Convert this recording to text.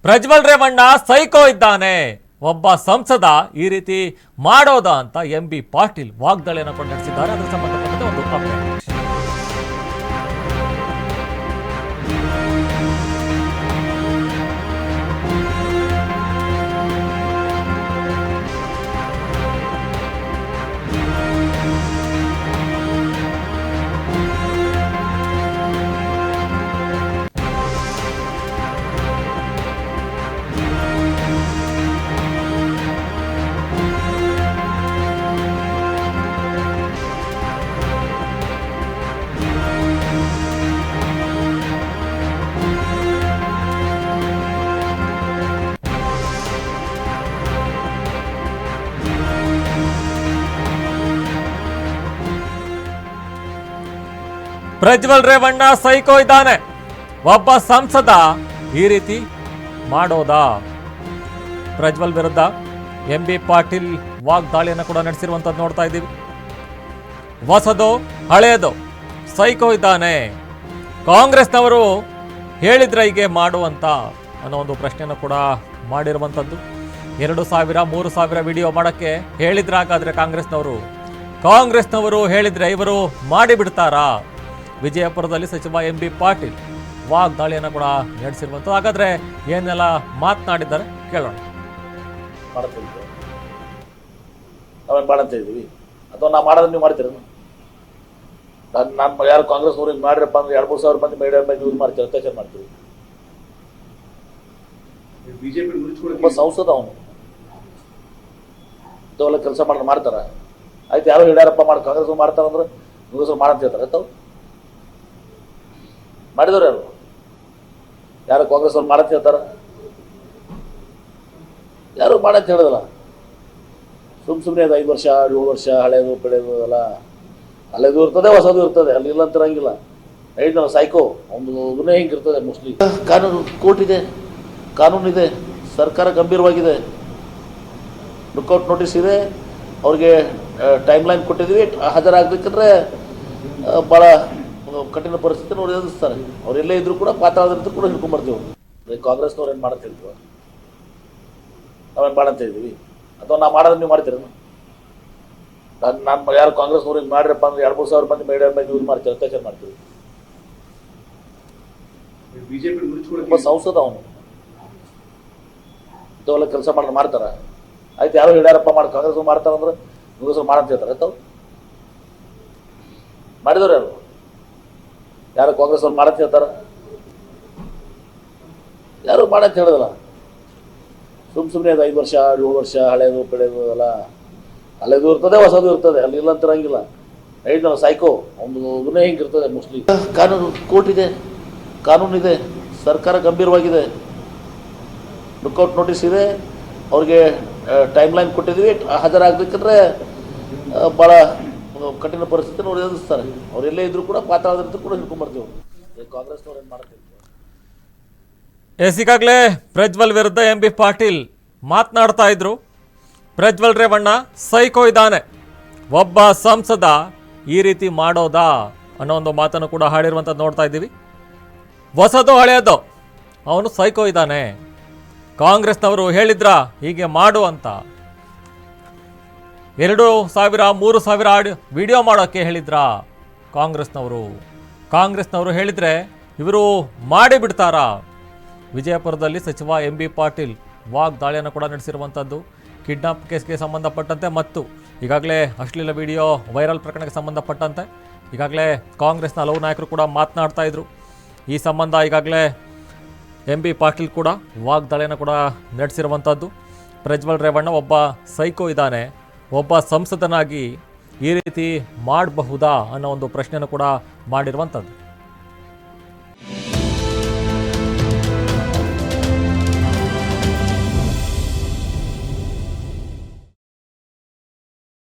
Prajwal Revanna psycho ಇದ್ದಾನೆ, ಒಬ್ಬ ಸಂಸದ ಈ ರೀತಿ ಮಾಡೋದಾ ಅಂತ ಎಂಬಿ ಪಾಟೀಲ್ ವಾಗ್ದಾಳಿಯನ್ನು ಕೂಡ ನಡೆಸಿದ್ದಾರೆ. ಅದಕ್ಕೆ ಸಂಬಂಧಪಟ್ಟಂತೆ ಒಂದು ಅಪ್ಡೇಟ್. ಪ್ರಜ್ವಲ್ ರೇವಣ್ಣ ಸೈಕೋ ಇದ್ದಾನೆ, ಒಬ್ಬ ಸಂಸದ ಈ ರೀತಿ ಮಾಡೋದಾ? ಪ್ರಜ್ವಲ್ ವಿರುದ್ಧ ಎಂಬಿ ಪಾಟೀಲ್ ವಾಗ್ದಾಳಿಯನ್ನು ಕೂಡ ನಡೆಸಿರುವಂತದ್ದು ನೋಡ್ತಾ ಇದ್ದೀವಿ. ಹೊಸದು ಹಳೆಯದು, ಸೈಕೋ ಇದ್ದಾನೆ, ಕಾಂಗ್ರೆಸ್ನವರು ಹೇಳಿದ್ರೆ ಹೀಗೆ ಮಾಡುವಂತ ಅನ್ನೋ ಒಂದು ಪ್ರಶ್ನೆಯನ್ನು ಕೂಡ ಮಾಡಿರುವಂಥದ್ದು. 2,000 3,000 ವಿಡಿಯೋ ಮಾಡೋಕ್ಕೆ ಹೇಳಿದ್ರೆ ಹಾಗಾದ್ರೆ ಕಾಂಗ್ರೆಸ್ನವರು ಹೇಳಿದ್ರೆ ಇವರು ಮಾಡಿಬಿಡ್ತಾರಾ? ವಿಜಯಪುರದಲ್ಲಿ ಸಚಿವ ಎಂಬಿ ಪಾಟೀಲ್ ವಾಗ್ದಾಳಿಯನ್ನು ಕೂಡ ನಡೆಸಿರುವಂಥದ್ದು. ಹಾಗಾದ್ರೆ ಏನೆಲ್ಲ ಮಾತನಾಡಿದ್ದಾರೆ ಕೇಳೋಣ. ಮಾಡಂತ ಇದ್ದೀವಿ ಅಥವಾ ನಾವು ಮಾಡೋದನ್ನ ನೀವು ಮಾಡ್ತೀರ? ನಾನು ಯಾರು ಕಾಂಗ್ರೆಸ್ ಊರಿಗೆ ಮಾಡಿರಪ್ಪ ಅಂದ್ರೆ 2,000-3,000 ಮಂದಿ ಮೀಡಿಯಾ ಮೇಲೆ ಯೂಸ್ ಮಾಡ್ತೀವಿ, ಅತ್ಯಾಚಾರ ಮಾಡ್ತೀವಿ. ಬಿಜೆಪಿ ಸಂಸದ ಅವನು ಇಂಥವೆಲ್ಲ ಕೆಲಸ ಮಾಡ್ತಾರ. ಆಯ್ತು, ಯಾರು ಹೇಳ್ಯಾರಪ್ಪ ಮಾಡಿ ಕಾಂಗ್ರೆಸ್ ಮಾಡ್ತಾರಂದ್ರೆ ನೀವು ಮಾಡಂತ ಹೇಳ್ತಾರೆ. ಆಯ್ತು, ಮಾಡಿದವ್ರು ಯಾರು ಕಾಂಗ್ರೆಸ್ ಅವ್ರು ಮಾಡಂತ ಹೇಳ್ತಾರ? ಯಾರು ಮಾಡಂತ ಹೇಳೋದಲ್ಲ. ಸುಮ್ಮನೆ ಅದು 5 ವರ್ಷ 7 ವರ್ಷ ಹಳೇದು ಬೆಳೆದು ಎಲ್ಲ ಹಳೇದು ಇರ್ತದೆ, ಹೊಸದು ಇರ್ತದೆ, ಅಲ್ಲಿ ಇಲ್ಲ ಅಂತಿರಂಗಿಲ್ಲ. ಹೇಳಿದ್ನಲ್ಲ ಸೈಕೋ, ಒಂದು ಗುಣೆ ಹಿಂಗಿರ್ತದೆ ಮೋಸ್ಟ್ಲಿ. ಕಾನೂನು ಕೋರ್ಟ್ ಇದೆ, ಕಾನೂನಿದೆ, ಸರ್ಕಾರ ಗಂಭೀರವಾಗಿದೆ, ಲುಕ್ಔಟ್ ನೋಟಿಸ್ ಇದೆ, ಅವ್ರಿಗೆ ಟೈಮ್ ಲೈನ್ ಕೊಟ್ಟಿದ್ದೀವಿ. ಹಾಜರಾಗಬೇಕಂದ್ರೆ ಭಾಳ ಕಠಿಣ ಪರಿಸ್ಥಿತಿ ಅವ್ರು ಎದುರಿಸ್ತಾರೆ. ಅವರೆಲ್ಲೇ ಇದ್ರು ಕೂಡ ಪಾತಾಳದಂತೂ ಕೂಡ ಹಿಡ್ಕೊಂಡ್ಬರ್ತೀವಿ. ಕಾಂಗ್ರೆಸ್ನವ್ರು ಏನು ಮಾಡಂತ ಹೇಳ್ತೀವ? ನಾವೇನು ಮಾಡಂತ ಇದ್ದೀವಿ ಅಥವಾ ನಾವು ಮಾಡೋದನ್ನ ನೀವು ಮಾಡ್ತೀರ? ನಾನು ಯಾರು ಕಾಂಗ್ರೆಸ್ ಊರಿಗೆ ಮಾಡಿರಪ್ಪ ಅಂದ್ರೆ 2,000-3,000 ಮಂದಿ ಮೀಡಿಯಾ ಮೇಲೆ ಯೂಸ್ ಮಾಡ್ತೀವಿ, ಅತ್ಯಾಚಾರ ಮಾಡ್ತೀವಿ. ಬಿಜೆಪಿ ಸಂಸದ ಅವನು ಇಂಥವೆಲ್ಲ ಕೆಲಸ ಮಾಡ್ತಾರ. ಆಯ್ತು, ಯಾರು ಹೇಳ್ಯಾರಪ್ಪ ಮಾಡಿ ಕಾಂಗ್ರೆಸ್ ಮಾಡ್ತಾರಂದ್ರೆ ನೀವು ಮಾಡಂತ ಹೇಳ್ತಾರೆ. ಆಯ್ತು, ಮಾಡಿದವ್ರು ಯಾರು ಕಾಂಗ್ರೆಸ್ ಅವ್ರು ಮಾಡಂತ ಹೇಳ್ತಾರ? ಯಾರು ಮಾಡಂತ ಹೇಳೋದಲ್ಲ. ಸುಮ್ಮನೆ ಅದು 5 ವರ್ಷ 7 ವರ್ಷ ಹಳೇದು ಬೆಳೆದು ಎಲ್ಲ ಹಳೇದು ಇರ್ತದೆ, ಹೊಸದು ಇರ್ತದೆ, ಅಲ್ಲಿ ಇಲ್ಲ ಅಂತಿರಂಗಿಲ್ಲ. ಹೇಳಿದ್ನಲ್ಲ ಸೈಕೋ, ಒಂದು ಗುಣೆ ಹಿಂಗಿರ್ತದೆ ಮೋಸ್ಟ್ಲಿ. ಕಾನೂನು ಕೋರ್ಟ್ ಇದೆ, ಕಾನೂನಿದೆ, ಸರ್ಕಾರ ಗಂಭೀರವಾಗಿದೆ, ಲುಕ್ಔಟ್ ನೋಟಿಸ್ ಇದೆ, ಅವ್ರಿಗೆ ಟೈಮ್ ಲೈನ್ ಕೊಟ್ಟಿದ್ದೀವಿ. ಹಾಜರಾಗಬೇಕಂದ್ರೆ ಭಾಳ ಕಠಿಣ ಪರಿಸ್ಥಿತಿ ಅವ್ರು ಎದುರಿಸ್ತಾರೆ. ಅವರೆಲ್ಲೇ ಇದ್ರು ಕೂಡ ಪಾತಾಳದಂತೂ ಕೂಡ ಹಿಡ್ಕೊಂಡ್ಬರ್ತೀವಿ. ಕಾಂಗ್ರೆಸ್ನವ್ರು ಏನು ಮಾಡ್ತೀವಿ? ಈಗಾಗಲೇ ಪ್ರಜ್ವಲ್ ವಿರುದ್ಧ ಎಂಬಿ ಪಾಟೀಲ್ ಮಾತನಾಡ್ತಾ ಇದ್ರು. ಪ್ರಜ್ವಲ್ ರೇವಣ್ಣ ಸೈಕೋ ಇದ್ದಾನೆ, ಒಬ್ಬ ಸಂಸದ ಈ ರೀತಿ ಮಾಡೋದಾ ಅನ್ನೋ ಒಂದು ಮಾತನ್ನು ಕೂಡ ಹಾಡಿರುವಂಥದ್ದು ನೋಡ್ತಾ ಇದ್ದೀವಿ. ಹೊಸದು ಹಳೆಯದು, ಅವನು ಸೈಕೋ ಇದ್ದಾನೆ, ಕಾಂಗ್ರೆಸ್ನವರು ಹೇಳಿದ್ರ ಹೀಗೆ ಮಾಡು ಅಂತ. 2,000-3,000 ವಿಡಿಯೋ ಮಾಡೋಕ್ಕೆ ಹೇಳಿದ್ರ ಕಾಂಗ್ರೆಸ್ನವರು ಹೇಳಿದ್ರೆ ಇವರು ಮಾಡಿಬಿಡ್ತಾರಾ? ವಿಜಯಪುರದಲ್ಲಿ ಸಚಿವ ಎಂಬಿ ಪಾಟೀಲ್ ವಾಗ್ದಾಳಿಯನ್ನು ಕೂಡ ನಡೆಸಿರುವಂಥದ್ದು. ಕಿಡ್ನಾಪ್ ಕೇಸ್ಗೆ ಸಂಬಂಧಪಟ್ಟಂತೆ ಮತ್ತು ಈಗಾಗಲೇ ಅಶ್ಲೀಲ ವಿಡಿಯೋ ವೈರಲ್ ಪ್ರಕರಣಕ್ಕೆ ಸಂಬಂಧಪಟ್ಟಂತೆ ಈಗಾಗಲೇ ಕಾಂಗ್ರೆಸ್ನ ಹಲವು ನಾಯಕರು ಕೂಡ ಮಾತನಾಡ್ತಾ ಇದ್ರು. ಈ ಸಂಬಂಧ ಈಗಾಗಲೇ ಎಂಬಿ ಪಾಟೀಲ್ ಕೂಡ ವಾಗ್ದಾಳಿಯನ್ನು ಕೂಡ ನಡೆಸಿರುವಂಥದ್ದು. ಪ್ರಜ್ವಲ್ ರೇವಣ್ಣ ಒಬ್ಬ ಸೈಕೋ ಇದ್ದಾನೆ, ಒಬ್ಬ ಸಂಸದನಾಗಿ ಈ ರೀತಿ ಮಾಡಬಹುದಾ ಅನ್ನೋ ಒಂದು ಪ್ರಶ್ನೆಯನ್ನು ಕೂಡ ಮಾಡಿರುವಂಥದ್ದು.